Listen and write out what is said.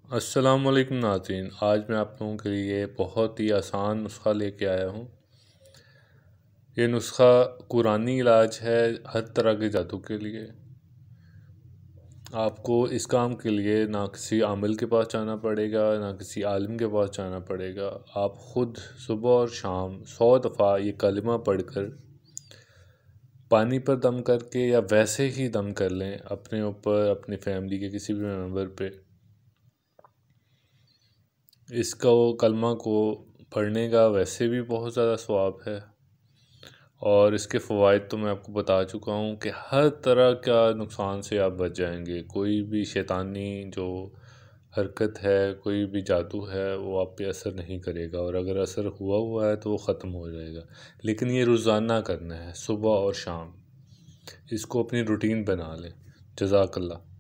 अस्सलामुअलैकुम नाज़रीन, आज मैं आप लोगों के लिए बहुत ही आसान नुस्ख़ा लेके आया हूँ। ये नुस्ख़ा कुरानी इलाज है हर तरह के जादू के लिए। आपको इस काम के लिए ना किसी आमिल के पास जाना पड़ेगा, ना किसी आलिम के पास जाना पड़ेगा। आप ख़ुद सुबह और शाम 100 दफ़ा ये कलिमा पढ़कर पानी पर दम करके या वैसे ही दम कर लें अपने ऊपर, अपनी फैमिली के किसी भी मेंबर पे। इसका वो कलमा को पढ़ने का वैसे भी बहुत ज़्यादा सवाब है और इसके फ़वाइद तो मैं आपको बता चुका हूँ कि हर तरह का नुकसान से आप बच जाएंगे। कोई भी शैतानी जो हरकत है, कोई भी जादू है, वो आप पे असर नहीं करेगा और अगर असर हुआ है तो वो ख़त्म हो जाएगा। लेकिन ये रोज़ाना करना है, सुबह और शाम। इसको अपनी रूटीन बना लें। जज़ाकल्लाह।